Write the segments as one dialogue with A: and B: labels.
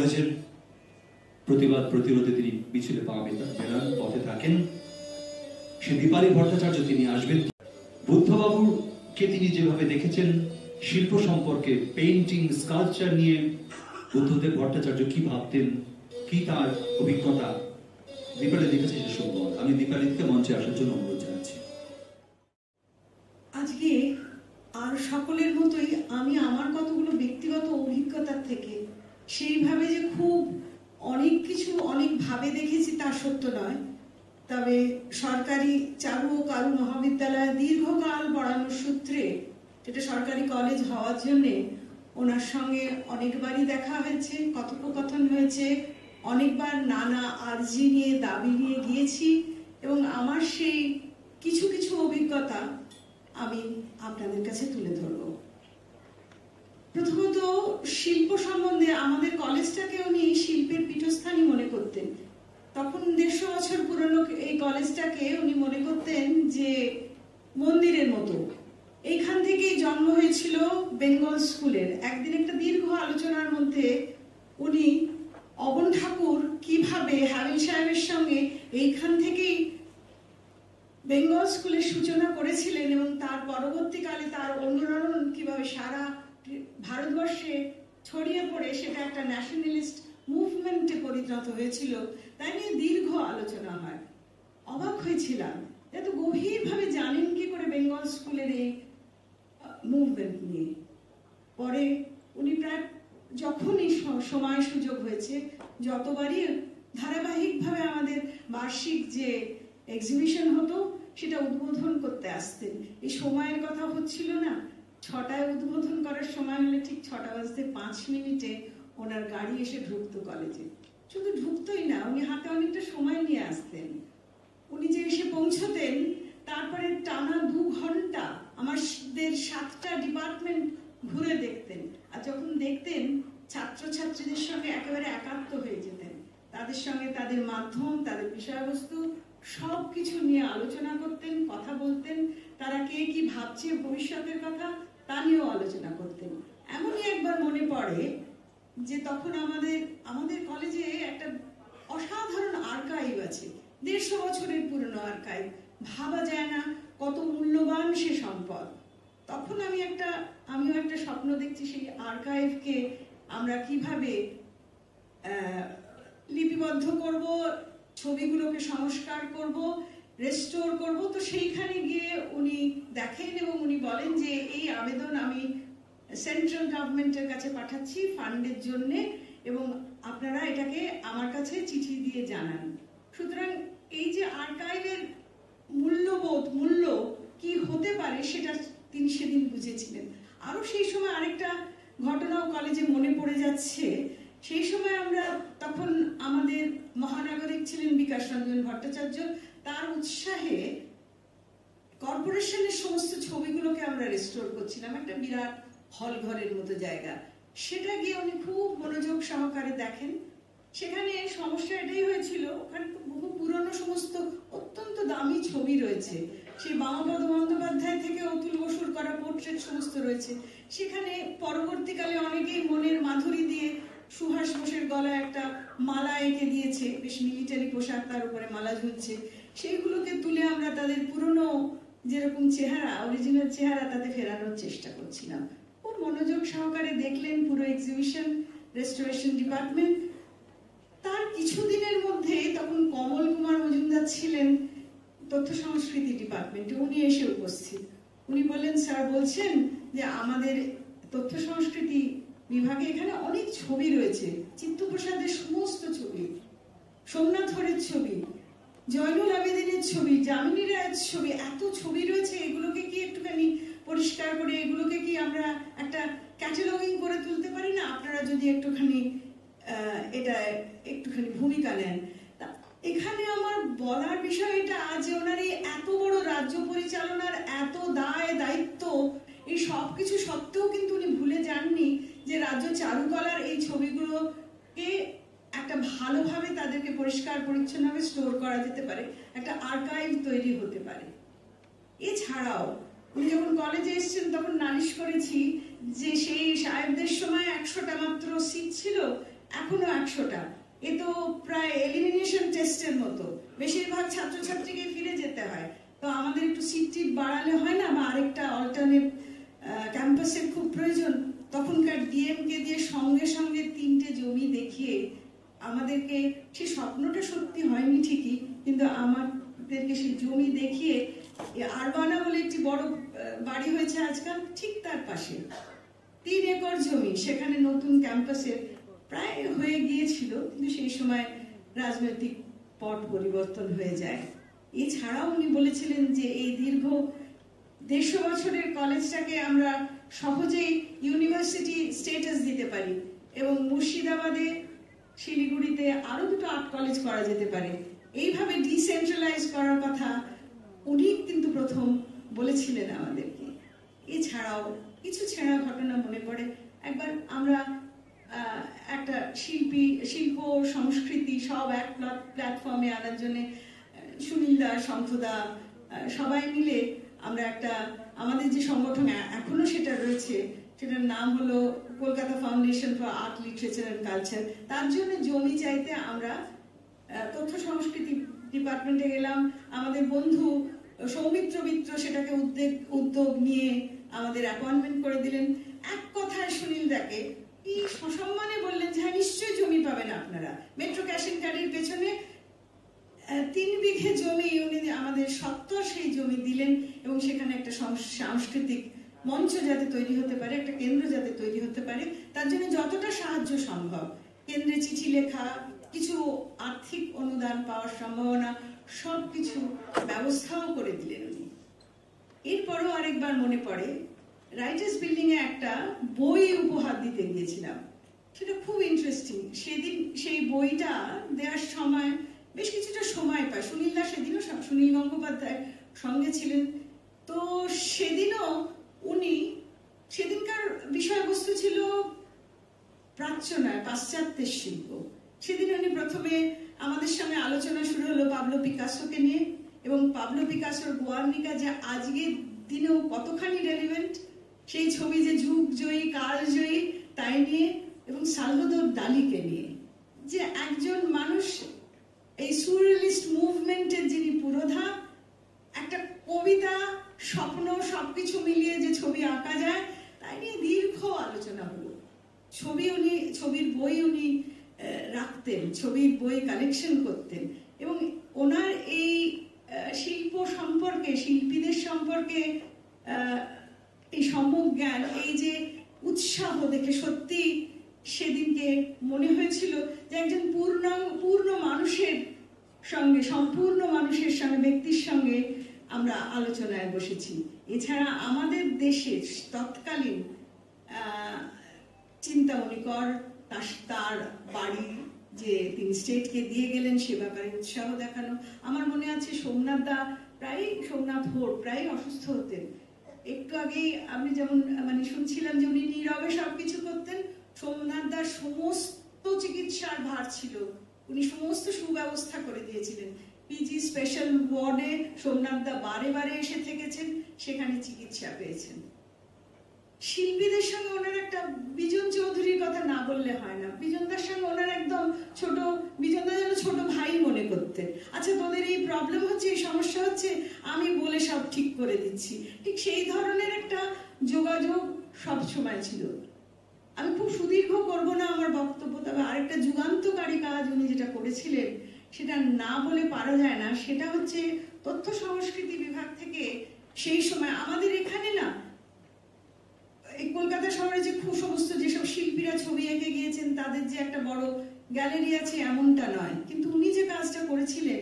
A: কলেজের প্রতিবাদ প্রতিরোধে তিনি পিছলে পা বেড়ান, পথে থাকেন। সে দীপালি ভট্টাচার্য তিনি আসবেন। বুদ্ধবাবুকে তিনি যেভাবে দেখেছেন শিল্প সম্পর্কে, পেইন্টিং, স্কাল্পচার নিয়ে বুদ্ধদেব ভট্টাচার্য কি ভাবতেন, কি তার অভিজ্ঞতা, দীপালি দেখেছে সে শুনবো। আমি দীপালিকে মঞ্চে আসার জন্য অনুরোধ জানাচ্ছি।
B: আজকে আর সকলের মতোই আমি আমার কতগুলো ব্যক্তিগত অভিজ্ঞতার থেকে সেইভাবে যে খুব অনেক কিছু অনেকভাবে দেখেছি তা সত্য নয়, তবে সরকারি চারু ও কারু মহাবিদ্যালয়ে দীর্ঘকাল পড়ানোর সূত্রে, এটা সরকারি কলেজ হওয়ার জন্যে ওনার সঙ্গে অনেকবারই দেখা হয়েছে, কথোপকথন হয়েছে, অনেকবার নানা আর্জি নিয়ে দাবি নিয়ে গিয়েছি এবং আমার সেই কিছু কিছু অভিজ্ঞতা আমি আপনাদের কাছে তুলে ধরব। প্রথমত শিল্প সম্বন্ধে আমাদের কলেজটাকে উনি শিল্পের পীঠস্থানই মনে করতেন। তখন 150 বছর পুরনো এই কলেজটাকে উনি মনে করতেন যে মন্দিরের মতো। এইখান থেকেই জন্ম হয়েছিল বেঙ্গল স্কুলের। একদিন একটা দীর্ঘ আলোচনার মধ্যে উনি অবন ঠাকুর কিভাবে হাবিল সাহেবের সঙ্গে এইখান থেকেই বেঙ্গল স্কুলের সূচনা করেছিলেন এবং তার পরবর্তীকালে তার অনুরণন কিভাবে সারা ভারতবর্ষে ছড়িয়ে পড়ে সেটা একটা ন্যাশনালিস্ট মুভমেন্টে পরিণত হয়েছিল, তাই নিয়ে দীর্ঘ আলোচনা হয়। অবাক হয়েছিলাম এত গভীরভাবে জানেন কি করে বেঙ্গল স্কুলের এই মুভমেন্ট নিয়ে। পরে উনি প্রায় যখনই সময় সুযোগ হয়েছে যতবারই ধারাবাহিকভাবে আমাদের বার্ষিক যে এক্সিবিশন হতো সেটা উদ্বোধন করতে আসতেন। এই সময়ের কথা হচ্ছিল না, 6টায় উদ্বোধন করার সময় হলে ঠিক 6:05 ওনার গাড়ি এসে ঢুকতো কলেজে। শুধু ঢুকতোই না, উনি হাতে অনেকটা সময় নিয়ে আসতেন। উনি যে এসে পৌঁছতেন তারপরে টানা 2 ঘন্টা আমাদের 7টা ডিপার্টমেন্ট ঘুরে দেখতেন, আর যখন দেখতেন ছাত্রছাত্রীদের সঙ্গে একেবারে একাত্ম হয়ে যেতেন। তাদের সঙ্গে তাদের মাধ্যম, তাদের বিষয়বস্তু সবকিছু নিয়ে আলোচনা করতেন, কথা বলতেন। তারা কে কি ভাবছে ভবিষ্যতের কথা তা নিয়েও আলোচনা করতেন। এমনই একবার মনে পড়ে যে তখন আমাদের কলেজে একটা অসাধারণ আর্কাইভ আছে, 150 বছরের পুরনো আর্কাইভ। ভাবা যায় না কত মূল্যবান সে সম্পদ। তখন আমিও একটা স্বপ্ন দেখছি সেই আর্কাইভকে আমরা কিভাবে লিপিবদ্ধ করব, ছবিগুলোকে সংস্কার করব, রেস্টোর করব। তো সেইখানে গিয়ে উনি দেখেন এবং উনি বলেন যে এই আবেদন আমি সেন্ট্রাল গভর্নমেন্টের কাছে পাঠাচ্ছি ফান্ডের জন্য এবং আপনারা এটাকে আমার কাছে চিঠি দিয়ে জানান। সুতরাং এই যে আর্কাইভের মূল্য কি হতে পারে সেটা তিনি সেদিন বুঝেছিলেন। আরো সেই সময় আরেকটা ঘটনাও কলেজে মনে পড়ে যাচ্ছে। সেই সময় তখন আমাদের মহানাগরিক ছিলেন বিকাশ রঞ্জন ভট্টাচার্য। তার উৎসাহে কর্পোরেশনের সমস্ত ছবিগুলোকে আমরা রেস্টোর করছিলাম, একটা বিরাট হল ঘরের মতো জায়গা। সেটা গিয়ে উনি খুব মনোযোগ সহকারে দেখেন। সেখানে সমস্যা এটাই হয়েছিল, ওখানে বহু পুরনো সমস্ত অত্যন্ত দামি ছবি রয়েছে। সেই বামাপদ বন্দ্যোপাধ্যায় থেকে অতুল বসুর করা পোর্ট্রেট সমস্ত রয়েছে। সেখানে পরবর্তীকালে অনেকেই মনের মাধুরী দিয়ে সুভাষ বোসের গলায় একটা মালা এঁকে দিয়েছে, বেশ মিলিটারি পোশাক, তার উপরে মালা ঝুলছে। সেইগুলোকে তুলে আমরা তাদের পুরনো যেরকম চেহারা, অরিজিনাল চেহারা তাতে ফেরানোর চেষ্টা করছিলাম। খুব মনোযোগ সহকারে দেখলেন পুরো এক্সিবিশন, রেস্টোরেশন ডিপার্টমেন্ট। তার কিছুদিনের মধ্যে তখন কমল কুমার মজুমদার ছিলেন তথ্য সংস্কৃতি ডিপার্টমেন্টে। উনি এসে উপস্থিত। উনি বললেন, স্যার বলছেন যে আমাদের তথ্য সংস্কৃতি বিভাগে এখানে অনেক ছবি রয়েছে, চিত্তপ্রসাদের সমস্ত ছবি, সোমনাথ হরের ছবি, জয়নুল আবেদিনের ছবি, যামিনী রায়ের ছবি, এত ছবি রয়েছে। এগুলোকে কি একটুখানি পরিষ্কার করে এগুলোকে কি আমরা একটা ক্যাটালগিং করে তুলতে পারি না? আপনারা যদি একটুখানি ভূমিকা নেন। এখানে আমার বলার বিষয় এটা যে ওনার এই এত বড় রাজ্য পরিচালনার এত দায়িত্ব, এই সবকিছু সত্ত্বেও কিন্তু উনি ভুলে যাননি যে রাজ্য চারুকলার এই ছবিগুলোকে একটা ভালোভাবে তাদেরকে পরিষ্কার পরিচ্ছন্নভাবে স্টোর করা যেতে পারে, একটা আর্কাইভ তৈরি হতে পারে। এছাড়াও উনি যখন কলেজে এসেছেন তখন নালিশ করেছি যে সেই সাহেবদের সময় 100টা মাত্র সিট ছিল, এখনো ক্যাম্পাসের মতো, বেশিরভাগ ছাত্রছাত্রীকে ফিরে যেতে হয়। তো আমাদের একটু সিট টিট বাড়ালে হয় না, বা আরেকটা অল্টারনেট ক্যাম্পাসের খুব প্রয়োজন। তখনকার ডিএমকে দিয়ে সঙ্গে সঙ্গে 3টে জমি দেখিয়ে আমাদেরকে, সে স্বপ্নটা সত্যি হয়নি ঠিকই, কিন্তু আমাদেরকে সেই জমি দেখিয়ে, আরবানা বলে একটি বড় বাড়ি হয়েছে আজকাল, ঠিক তার পাশে 3 একর জমি, সেখানে নতুন ক্যাম্পাসের প্রায় হয়ে গিয়েছিল, কিন্তু সেই সময় রাজনৈতিক পট পরিবর্তন হয়ে যায়। এছাড়াও উনি বলেছিলেন যে এই দীর্ঘ 150 বছরের কলেজটাকে আমরা সহজেই ইউনিভার্সিটি স্ট্যাটাস দিতে পারি, এবং মুর্শিদাবাদে, শিলিগুড়িতে আরো 2টো আর্ট কলেজ করা যেতে পারে। এইভাবে ডিসেন্ট্রালাইজ করার কথা উনি কিন্তু প্রথম বলেছিলেন আমাদেরকে। এছাড়াও কিছু ছেঁড়া ঘটনা মনে পড়ে। একবার আমরা একটা শিল্প সংস্কৃতি সব এক প্ল্যাটফর্মে আনার জন্য সুনীলদা, সন্থদা সবাই মিলে আমরা একটা, আমাদের যে সংগঠন এখনো সেটা রয়েছে, সেটার নাম হলো Kolkata foundation for art, literature and culture. তার জন্য জমি চাইতে আমরা তথ্য সংস্কৃতি ডিপার্টমেন্টে গেলাম। আমাদের বন্ধু সৌমিত্র মিত্র সেটাকে উদ্যোগ নিয়ে আমাদের অ্যাপয়েন্টমেন্ট করে দিলেন। এক কথায় সুনীলদাকে কি সসম্মানে বললেন যে হ্যাঁ, নিশ্চয়ই জমি পাবেন আপনারা। মেট্রো ক্যাশিং কার্ডের পেছনে 3 বিঘে জমি উনি আমাদের সত্তর সেই জমি দিলেন, এবং সেখানে একটা সাংস্কৃতিক মঞ্চ যাতে তৈরি হতে পারে, একটা কেন্দ্র যাতে তৈরি হতে পারে, তার জন্য যতটা সাহায্য সম্ভব, কেন্দ্রে চিঠি লেখা, কিছু আর্থিক অনুদান পাওয়ার সম্ভাবনা, সবকিছু ব্যবস্থাও করে দিলেন উনি। এরপরও আরেকবার মনে পড়ে, রাইটার্স বিল্ডিং এ একটা বই উপহার দিতে গিয়েছিলাম, সেটা খুব ইন্টারেস্টিং। সেদিন সেই বইটা দেওয়ার সময় বেশ কিছুটা সময় পায়। সুনীলদা সেদিনও, সুনীল গঙ্গোপাধ্যায় সঙ্গে ছিলেন। তো সেদিনও উনি, সেদিনকার বিষয়বস্তু ছিল প্রাচ্য নয়, পাশ্চাত্যের শিল্প। সেদিন উনি প্রথমে আমাদের সঙ্গে আলোচনা শুরু হলো পাবলো পিকাসোকে নিয়ে, এবং পাবলো পিকাসোর গোয়ার্নিকা যে আজকের দিনেও কতখানি রেলিভেন্ট, সেই ছবি যে যুগজয়ী, কালজয়ী, তাই নিয়ে, এবং সালভাদর দালিকে নিয়ে, যে একজন মানুষ এই সুরিয়ালিস্ট মুভমেন্টের যিনি পুরোধা, একটা কবিতা, স্বপ্ন সবকিছু মিলিয়ে যে ছবি আঁকা যায়, তাই নিয়ে দীর্ঘ আলোচনা হলো। ছবির বই উনি রাখতেন, ছবির বই কালেকশন করতেন, এবং ওনার এই শিল্প সম্পর্কে, শিল্পীদের সম্পর্কে এই সম্যক জ্ঞান, এই যে উৎসাহ দেখে সত্যি সেদিনকে মনে হয়েছিল যে একজন পূর্ণ মানুষের সঙ্গে, সম্পূর্ণ মানুষের সঙ্গে, ব্যক্তির সঙ্গে আমরা আলোচনায় বসেছি। এছাড়া আমাদের দেশের তৎকালীন চিন্তামণি কর, তার বাড়ি যে তিনি স্টেটকে দিয়ে গেলেন, সে ব্যাপারে উৎসাহ দেখানো। আমার মনে আছে সোমনাথ হোর প্রায় অসুস্থ হতেন। একটু আগেই আমি যেমন শুনছিলাম যে উনি নীরবে সবকিছু করতেন। সোমনাথ দার সমস্ত চিকিৎসার ভার ছিল, উনি সমস্ত সুব্যবস্থা করে দিয়েছিলেন। পিজি স্পেশাল ওয়ার্ডে সোমনাথ দা বারে বারে এসে থেকেছেন, সেখানে চিকিৎসা পেয়েছেন। শিল্পীদের সঙ্গে ওনার একটা, বিজন চৌধুরীর কথা না বললে হয় না। বিজনদার সঙ্গে ওনার একদম ছোট, বিজনদা যেন ছোট ভাই মনে করতেন। আচ্ছা, তোদের এই প্রবলেম হচ্ছে, এই সমস্যা হচ্ছে, আমি বলে সব ঠিক করে দিচ্ছি। ঠিক সেই ধরনের একটা যোগাযোগ সব সময় ছিল। আমি খুব সুদীর্ঘ করব না আমার বক্তব্য, তবে আরেকটা যুগান্তকারী কাজ উনি যেটা করেছিলেন সেটা না বলে পারা যায় না। সেটা হচ্ছে তথ্য সংস্কৃতি বিভাগ থেকে সেই সময় আমাদের এখানে না, এই কলকাতা শহরে যে খুব সমস্ত যেসব শিল্পীরা ছবি এঁকে গিয়েছেন তাদের যে একটা বড় গ্যালারি আছে এমনটা নয়, কিন্তু উনি যে কাজটা করেছিলেন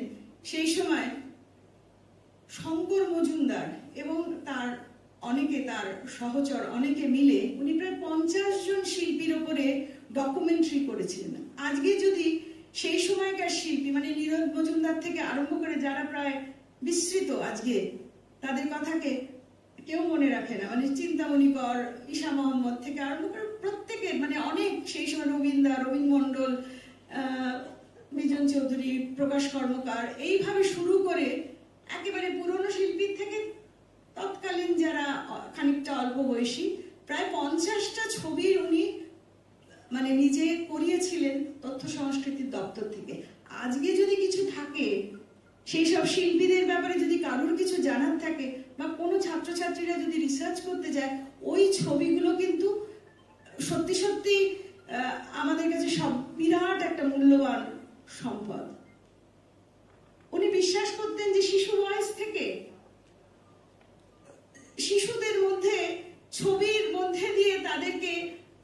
B: সেই সময় শঙ্কর মজুমদার এবং তার সহচর অনেকে মিলে উনি প্রায় 50 জন শিল্পীর ওপরে ডকুমেন্টারি করেছিলেন। আজকে যদি সেই সময়কার শিল্পী, নীরদ মজুমদার থেকে আরম্ভ করে যারা প্রায় বিস্মৃত আজকে, তাদের কথাকে কেউ মনে রাখে না। চিন্তামণি কর, ঈশা মোহাম্মদ থেকে আরম্ভ করে প্রত্যেকের, অনেক সেই সময় রবীন মণ্ডল, বিজন চৌধুরী, প্রকাশ কর্মকার, এইভাবে শুরু করে একেবারে পুরনো শিল্পীর থেকে তৎকালীন যারা খানিকটা অল্প বয়সী, প্রায় 50টা ছবির উনি নিজে করিয়েছিলেন তথ্য তথ্য সংস্কৃতি দপ্তর থেকে। আজকে যদি কিছু থাকে, সেই সব শিল্পীদের ব্যাপারে যদি কারোর কিছু জানার থাকে বা কোনো ছাত্রছাত্রীরা যদি রিসার্চ করতে যায়, ওই ছবিগুলো কিন্তু সত্যি সত্যি আমাদের কাছে সব বিরাট একটা মূল্যবান সম্পদ। উনি বিশ্বাস করতেন যে শিশু বয়স থেকে শিশুদের মধ্যে ছবির মধ্যে দিয়ে তাদেরকে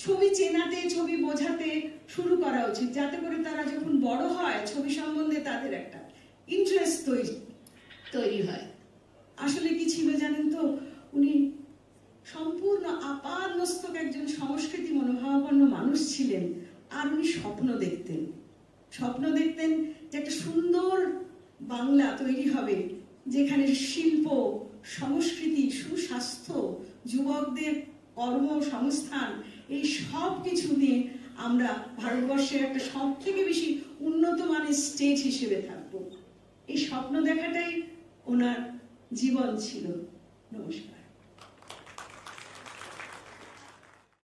B: ছবি চেনাতে, ছবি বোঝাতে শুরু করা উচিত, যাতে করে তারা যখন বড় হয় ছবি সম্বন্ধে তাদের একটা ইন্টারেস্ট তৈরি হয়। আসলে কি ছিল জানেন তো, উনি সম্পূর্ণ আপাদমস্তক একজন সংস্কৃতি মনোভাবাপন্ন মানুষ ছিলেন। আর উনি স্বপ্ন দেখতেন যে একটা সুন্দর বাংলা তৈরি হবে, যেখানে শিল্প, সংস্কৃতি, সুস্বাস্থ্য, যুবকদের কর্মসংস্থান, এই সব কিছু নিয়ে আমরা ভারতবর্ষের একটা সব থেকে বেশি উন্নত মানের স্টেট হিসেবে থাকবো। এই স্বপ্ন দেখাটাই ওনার জীবন ছিল। নমস্কার।